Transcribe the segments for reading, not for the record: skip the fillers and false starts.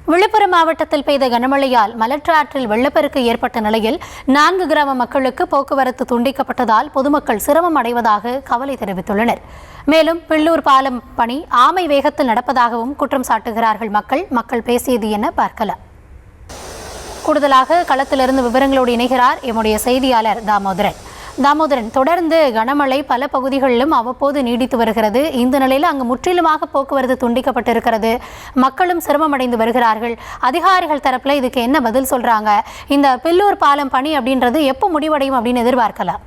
விழுப்புரம் மாவட்டத்தில் பெய்த கனமழையால் மலற்றாற்றில் வெள்ளப்பெருக்கு ஏற்பட்ட நிலையில் 4 கிராம மக்களுக்கு போக்குவரத்து துண்டிக்கப்பட்டதால் பொதுமக்கள் சிரமம் அடைவதாக கவலை தெரிவித்துள்ளனர். மேலும் பில்லூர் பாலம் பணி ஆமை வேகத்தில் நடப்பதாகவும் குற்றம் சாட்டுகிறார்கள். மக்கள் பேசியது என பார்க்கலாம். கூடுதலாக களத்திலிருந்து விவரங்களோடு இணைகிறார் எம்முடைய செய்தியாளர் தாமோதரன். தொடர்ந்து கனமழை பல பகுதிகளிலும் அவ்வப்போது நீடித்து வருகிறது. இந்த நிலையில் அங்கு முற்றிலுமாக போக்குவரத்து துண்டிக்கப்பட்டிருக்கிறது. மக்களும் சிரமமடைந்து வருகிறார்கள். அதிகாரிகள் தரப்புல இதுக்கு என்ன பதில் சொல்றாங்க? இந்த பில்லூர் பாலம் பணி அப்படின்றது எப்போ முடிவடையும் அப்படின்னு எதிர்பார்க்கலாம்?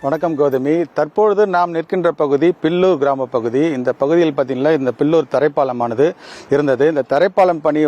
வணக்கம் கௌதமி. தற்பொழுது நாம் நிற்கின்ற பகுதி பில்லூர் கிராம பகுதி. இந்த பகுதியில் பார்த்தீங்கன்னா இந்த பில்லூர் தரைப்பாலமானது இருந்தது. இந்த தரைப்பாலம் பணி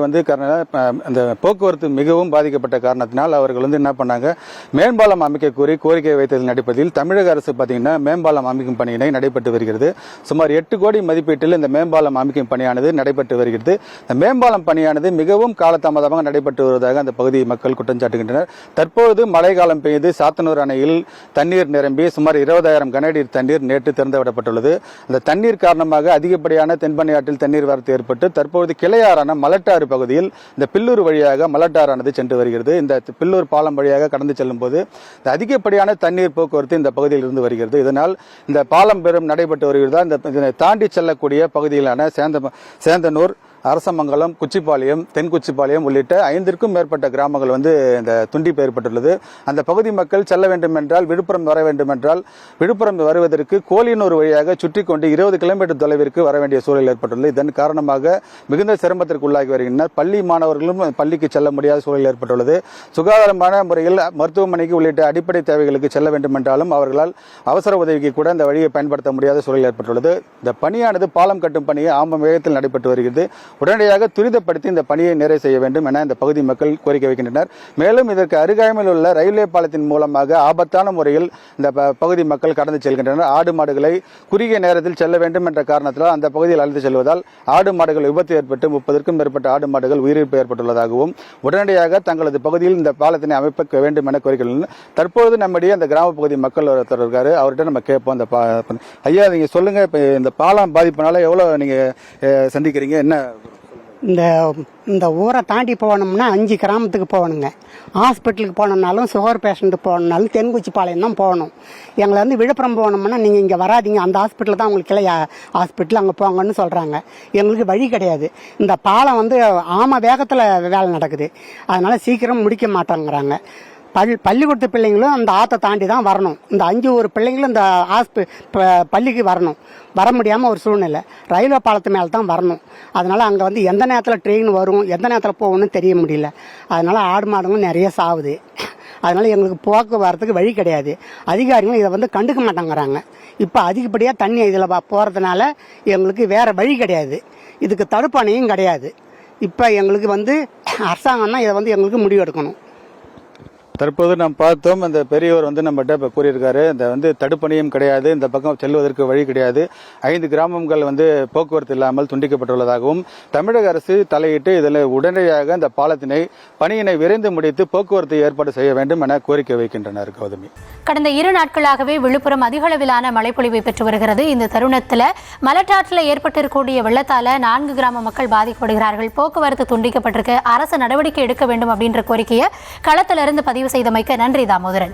அந்த போக்குவரத்து மிகவும் பாதிக்கப்பட்ட காரணத்தினால் அவர்கள் என்ன பண்ணாங்க, மேம்பாலம் அமைக்க கோரி கோரிக்கை வைத்ததின் அடிப்படையில் தமிழக அரசு பார்த்தீங்கன்னா மேம்பாலம் அமைக்கும் பணியினை நடைபெற்று வருகிறது. சுமார் 8 கோடி மதிப்பீட்டில் இந்த மேம்பாலம் அமைக்கும் பணியானது நடைபெற்று வருகிறது. இந்த மேம்பாலம் பணியானது மிகவும் காலதாமதமாக நடைபெற்று வருவதாக அந்த பகுதி மக்கள் குற்றம் சாட்டுகின்றனர். தற்போது மழை காலம் பெய்து சாத்தனூர் அணையில் தண்ணீர் நிரம்பி சுமார் 20,000 கனஅடி தண்ணீர் நேற்று திறந்துவிடப்பட்டுள்ளது. அந்த தண்ணீர் காரணமாக அதிகப்படியான தென்பெண்ணை ஆற்றில் தண்ணீர் வரத்து ஏற்பட்டு தற்போது கிளையாறான மலட்டாறு பகுதியில் இந்த பில்லூர் வழியாக மலட்டாறானது சென்று வருகிறது. இந்த பில்லூர் பாலம் வழியாக கடந்து செல்லும் போது அதிகப்படியான தண்ணீர் போக்குவரத்து இந்த பகுதியில் இருந்து வருகிறது. இதனால் இந்த பாலம் பெரும் நடைபெற்று வருகிறதா இதனை தாண்டி செல்லக்கூடிய பகுதிகளான சேந்தனூர், அரசமங்கலம், குச்சிப்பாளையம், தென்குச்சிப்பாளையம் உள்ளிட்ட 5க்கும் மேற்பட்ட கிராமங்கள் இந்த துண்டிப்பு ஏற்பட்டுள்ளது. அந்த பகுதி மக்கள் செல்ல வேண்டும் என்றால், விழுப்புரம் வர வேண்டும் என்றால், விழுப்புரம் வருவதற்கு கோலியனூர் வழியாக சுற்றி கொண்டு 20 கிலோமீட்டர் தொலைவிற்கு வர வேண்டிய சூழல் ஏற்பட்டுள்ளது. இதன் காரணமாக மிகுந்த சிரமத்திற்கு உள்ளாகி வருகின்றனர். பள்ளி மாணவர்களும் பள்ளிக்கு செல்ல முடியாத சூழல் ஏற்பட்டுள்ளது. சுகாதாரமான முறையில் மருத்துவமனைக்கு உள்ளிட்ட அடிப்படை தேவைகளுக்கு செல்ல வேண்டும் என்றாலும் அவர்களால் அவசர உதவிக்கு கூட இந்த வழியை பயன்படுத்த முடியாத சூழல் ஏற்பட்டுள்ளது. இந்த பணியானது பாலம் கட்டும் பணியை ஆமை வேகத்தில் நடைபெற்று வருகிறது. உடனடியாக துரிதப்படுத்தி இந்த பணியை நிறைவு செய்ய வேண்டும் என இந்த பகுதி மக்கள் கோரிக்கை வைக்கின்றனர். மேலும் இதற்கு அருகாமையில் உள்ள ரயில்வே பாலத்தின் மூலமாக ஆபத்தான முறையில் இந்த பகுதி மக்கள் கடந்து செல்கின்றனர். ஆடு மாடுகளை குறுகிய நேரத்தில் செல்ல வேண்டும் என்ற காரணத்தால் அந்த பகுதியில் அழைத்து செல்வதால் ஆடு மாடுகள் விபத்து ஏற்பட்டு 30க்கும் மேற்பட்ட ஆடு மாடுகள் உயிரிழப்பு ஏற்பட்டுள்ளதாகவும் உடனடியாக தங்களது பகுதியில் இந்த பாலத்தினை அமைக்க வேண்டும் என கோரிக்கை. தற்போது நம்முடைய அந்த கிராம பகுதி மக்கள் ஒருத்தர் இருக்காரு, அவர்கிட்ட நம்ம கேட்போம். ஐயா, நீங்க சொல்லுங்க, இப்ப இந்த பாலம் பாதிப்புனால எவ்வளவு நீங்க சந்திக்கிறீங்க? என்ன இந்த ஊரை தாண்டி போகணும்னா 5 கிராமத்துக்கு போகணுங்க. ஹாஸ்பிட்டலுக்கு போகணுன்னாலும், சுகர் பேஷண்ட்டு போகணுன்னாலும் தென்குச்சிப்பாளையம் தான் போகணும். எங்களை விழுப்புரம் போகணும்னா நீங்கள் இங்கே வராதிங்க, அந்த ஹாஸ்பிட்டல் தான் உங்களுக்கு கிளையா ஹாஸ்பிட்டல், அங்கே போங்கன்னு சொல்கிறாங்க. எங்களுக்கு வழி கிடையாது. இந்த பாலம் ஆமை வேகத்தில் வேலை நடக்குது. அதனால் சீக்கிரம் முடிக்க மாட்டேங்கிறாங்க. பள்ளிக்கூடத்து பிள்ளைங்களும் அந்த ஆற்றை தாண்டி தான் வரணும். இந்த 5 ஊர் பிள்ளைங்களும் இந்த பள்ளிக்கு வரணும். வர முடியாமல் ஒரு சூழ்நிலை. ரயில்வே பாலத்து மேலே தான் வரணும். அதனால் அங்கே எந்த நேரத்தில் ட்ரெயின் வரும், எந்த நேரத்தில் போகணும்னு தெரிய முடியல. அதனால் ஆடு மாடுங்களும் நிறைய சாவுது. அதனால் எங்களுக்கு போக்குவரத்துக்கு வழி கிடையாது. அதிகாரிகளும் இதை கண்டுக்க மாட்டேங்கிறாங்க. இப்போ அதிகப்படியாக தண்ணி இதில் போகிறதுனால எங்களுக்கு வேறு வழி கிடையாது. இதுக்கு தடுப்பணையும் கிடையாது. இப்போ எங்களுக்கு அரசாங்கம் தான் இதை எங்களுக்கு முடிவு எடுக்கணும். தற்போது நாம் பார்த்தோம், அந்த பெரியவர் நம்மகிட்ட இப்போ கூறியிருக்காரு, இந்த தடுப்பணையும் கிடையாது, இந்த பக்கம் செல்வதற்கு வழி கிடையாது. 5 கிராமங்கள் போக்குவரத்து இல்லாமல் துண்டிக்கப்பட்டுள்ளதாகவும் தமிழக அரசு தலையிட்டு இதில் உடனடியாக இந்த பாலத்தினை பணியினை விரைந்து முடித்து போக்குவரத்து ஏற்பாடு செய்ய வேண்டும் என கோரிக்கை வைக்கின்றனர். கௌதமி, கடந்த 2 நாட்களாகவே விழுப்புரம் அதிக அளவிலான மழைப்பொழிவை பெற்று வருகிறது. இந்த தருணத்தில் மலட்டாற்றில் ஏற்பட்டிருக்கக்கூடிய வெள்ளத்தால் 4 கிராம மக்கள் பாதிக்கப்படுகிறார்கள். போக்குவரத்து துண்டிக்கப்பட்டிருக்கு. அரசு நடவடிக்கை எடுக்க வேண்டும் அப்படின்ற கோரிக்கையை களத்திலிருந்து பதிவு செய்தமைக்கு நன்றி தாமோதரன்.